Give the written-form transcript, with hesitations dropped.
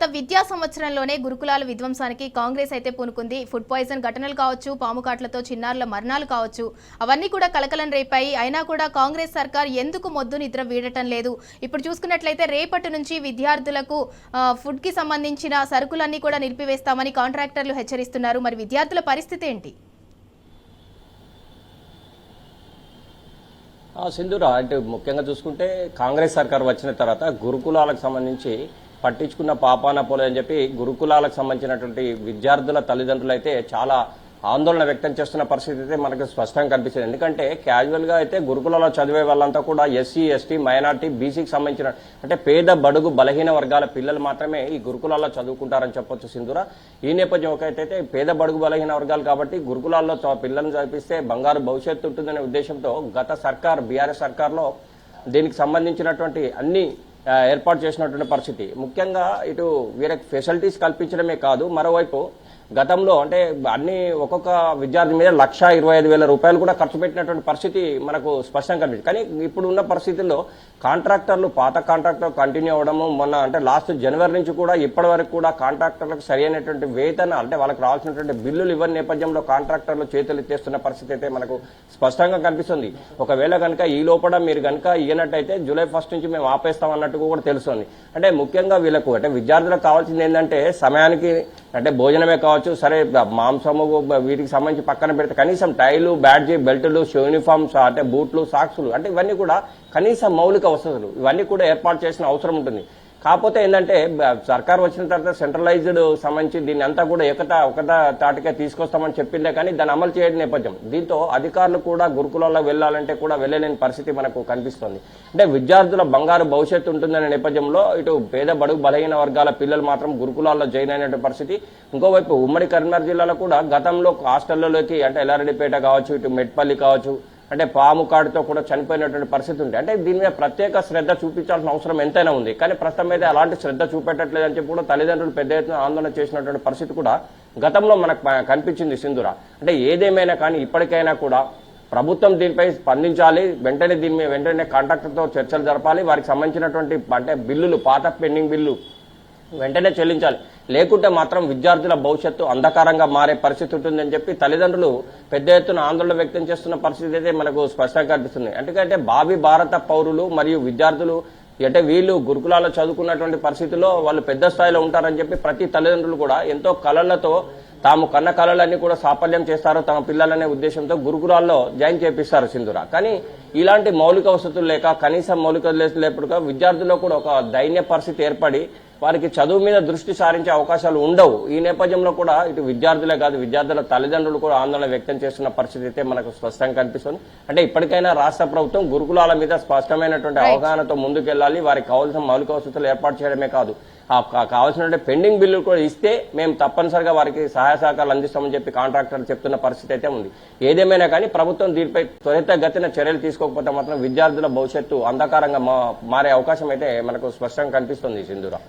గత విద్యా సంవత్సరంలోనే గురుకులాల విధ్వంసానికి కాంగ్రెస్ అయితే పూనుకుంది. ఫుడ్ పాయిజన్ ఘటనలు కావచ్చు, పాము కాట్లతో చిన్నారుల మరణాలు కావచ్చు, అవన్నీ కూడా కలకలం రేపాయి. అయినా కూడా కాంగ్రెస్ సర్కార్ ఎందుకు మొద్దు నిద్ర వీడటం లేదు? ఇప్పుడు చూసుకున్నట్లయితే రేపటి నుంచి విద్యార్థులకు ఫుడ్ కి సంబంధించిన సరుకులన్నీ కూడా నిలిపివేస్తామని కాంట్రాక్టర్లు హెచ్చరిస్తున్నారు. మరి విద్యార్థుల పరిస్థితి ఏంటి? సింధూరా, అంటే ముఖ్యంగా చూసుకుంటే కాంగ్రెస్ సర్కార్ వచ్చిన తర్వాత గురుకులాలకు సంబంధించి పట్టించుకున్న పాపాన పోలే అని చెప్పి గురుకులాలకు సంబంధించినటువంటి విద్యార్థుల తల్లిదండ్రులు అయితే చాలా ఆందోళన వ్యక్తం చేస్తున్న పరిస్థితి అయితే మనకు స్పష్టంగా కనిపిస్తుంది. ఎందుకంటే క్యాజువల్ గా అయితే గురుకులలో చదివే వాళ్ళంతా కూడా ఎస్సీ, ఎస్టీ, మైనార్టీ, బీసీకి సంబంధించిన అంటే పేద బడుగు బలహీన వర్గాల పిల్లలు మాత్రమే ఈ గురుకులాల్లో చదువుకుంటారని చెప్పొచ్చు సింధూరా. ఈ నేపథ్యం ఒకటైతే పేద బడుగు బలహీన వర్గాలు కాబట్టి గురుకులాల్లో పిల్లలను చదివిస్తే బంగారు భవిష్యత్తు ఉంటుందనే ఉద్దేశంతో గత సర్కార్ బీఆర్ఎస్ సర్కార్లో దీనికి సంబంధించినటువంటి అన్ని ఏర్పాటు చేసినటువంటి పరిస్థితి. ముఖ్యంగా ఇటు వీరికి ఫెసిలిటీస్ కల్పించడమే కాదు, మరోవైపు గతంలో అంటే అన్ని ఒక్కొక్క విద్యార్థి మీద 1,25,000 రూపాయలు కూడా ఖర్చు పెట్టినటువంటి పరిస్థితి మనకు స్పష్టంగా కనిపిస్తుంది. కానీ ఇప్పుడు ఉన్న పరిస్థితుల్లో కాంట్రాక్టర్లు పాత కాంట్రాక్టర్ కంటిన్యూ అవడము, మొన్న అంటే లాస్ట్ జనవరి నుంచి కూడా ఇప్పటి వరకు కూడా కాంట్రాక్టర్లకు సరైనటువంటి వేతన అంటే వాళ్ళకి రావాల్సినటువంటి బిల్లులు ఇవ్వని నేపథ్యంలో కాంట్రాక్టర్లు చేతులు ఎత్తేస్తున్న పరిస్థితి అయితే మనకు స్పష్టంగా కనిపిస్తుంది. ఒకవేళ కనుక ఈ లోపల మీరు కనుక ఇయ్యనట్టయితే జూలై 1 నుంచి మేము ఆపేస్తాం అన్నట్టు కూడా తెలుస్తుంది. అంటే ముఖ్యంగా వీళ్ళకు అంటే విద్యార్థులకు కావాల్సింది ఏంటంటే సమయానికి అంటే భోజనమే కావచ్చు, సరే మాంసము వీటికి సంబంధించి పక్కన పెడితే కనీసం టైలు, బ్యాడ్జీ, బెల్టులు, యూనిఫామ్స్ అంటే బూట్లు, సాక్సులు అంటే ఇవన్నీ కూడా కనీసం మౌలిక వసతులు ఇవన్నీ కూడా ఏర్పాటు చేసిన అవసరం ఉంటుంది. కాకపోతే ఏంటంటే సర్కార్ వచ్చిన తర్వాత సెంట్రలైజ్డ్ సంబంధించి దీన్ని అంతా కూడా ఒకట తాటికే తీసుకొస్తామని చెప్పిందే కానీ దాన్ని అమలు చేయడం నేపథ్యం. దీంతో అధికారులు కూడా గురుకులాల్లో వెళ్లాలంటే కూడా వెళ్లలేని పరిస్థితి మనకు కనిపిస్తోంది. అంటే విద్యార్థుల బంగారు భవిష్యత్తు ఉంటుందనే నేపథ్యంలో ఇటు పేద బడుగు బలహీన వర్గాల పిల్లలు మాత్రం గురుకులాల్లో జాయిన్ అయినటువంటి పరిస్థితి. ఇంకోవైపు ఉమ్మడి కరీంనగర్ జిల్లాలో కూడా గతంలో హాస్టళ్లలోకి అంటే ఎల్లారెడ్డిపేట కావచ్చు, ఇటు మెట్పల్లి కావచ్చు, అంటే పాము కాడుతో కూడా చనిపోయినటువంటి పరిస్థితి ఉంది. అంటే దీని మీద ప్రత్యేక శ్రద్ధ చూపించాల్సిన అవసరం ఎంతైనా ఉంది. కానీ ప్రస్తుతం మీద అలాంటి శ్రద్ధ చూపెట్టట్లేదని చెప్పి కూడా తల్లిదండ్రులు పెద్ద ఎత్తున ఆందోళన చేసినటువంటి పరిస్థితి కూడా గతంలో మనకు కనిపించింది సింధూరా. అంటే ఏదేమైనా కానీ ఇప్పటికైనా కూడా ప్రభుత్వం దీనిపై స్పందించాలి. వెంటనే కాంట్రాక్టర్తో చర్చలు జరపాలి. వారికి సంబంధించినటువంటి అంటే బిల్లులు, పాత పెండింగ్ బిల్లు వెంటనే చెల్లించాలి. లేకుంటే మాత్రం విద్యార్థుల భవిష్యత్తు అంధకారంగా మారే పరిస్థితి ఉంటుందని చెప్పి తల్లిదండ్రులు పెద్ద ఎత్తున ఆందోళన వ్యక్తం చేస్తున్న పరిస్థితి అయితే మనకు స్పష్టంగా కనిపిస్తుంది. ఎందుకంటే భావి భారత పౌరులు మరియు విద్యార్థులు అంటే వీళ్ళు గురుకులాల్లో చదువుకున్నటువంటి పరిస్థితుల్లో వాళ్ళు పెద్ద స్థాయిలో ఉంటారని చెప్పి ప్రతి తల్లిదండ్రులు కూడా ఎంతో కళలతో తాము కన్న కళలన్నీ కూడా సాఫల్యం చేస్తారు తమ పిల్లలనే ఉద్దేశంతో గురుకులాల్లో జాయిన్ చేపిస్తారు సింధూరా. కానీ ఇలాంటి మౌలిక వసతులు లేక కనీసం మౌలిక లేకుండా విద్యార్థుల్లో కూడా ఒక దైన్య పరిస్థితి ఏర్పడి వారికి చదువు మీద దృష్టి సారించే అవకాశాలు ఉండవు. ఈ నేపథ్యంలో కూడా ఇటు విద్యార్థులే కాదు విద్యార్థుల తల్లిదండ్రులు కూడా ఆందోళన వ్యక్తం చేస్తున్న పరిస్థితి అయితే మనకు స్పష్టంగా కనిపిస్తుంది. అంటే ఇప్పటికైనా రాష్ట్ర ప్రభుత్వం గురుకులాల మీద స్పష్టమైనటువంటి అవగాహనతో ముందుకెళ్లాలి. వారికి కావాల్సిన మౌలిక వసతులు ఏర్పాటు చేయడమే కాదు, కావాల్సిన పెండింగ్ బిల్లులు కూడా ఇస్తే మేము తప్పనిసరిగా వారికి సహాయ సహకారాలు అందిస్తామని చెప్పి కాంట్రాక్టర్లు చెప్తున్న పరిస్థితి అయితే ఉంది. ఏదేమైనా కానీ ప్రభుత్వం దీనిపై త్వరితగతిన చర్యలు తీసుకోకపోతే మాత్రం విద్యార్థుల భవిష్యత్తు అంధకారంగా మారే అవకాశం అయితే మనకు స్పష్టంగా కనిపిస్తుంది సింధూరా.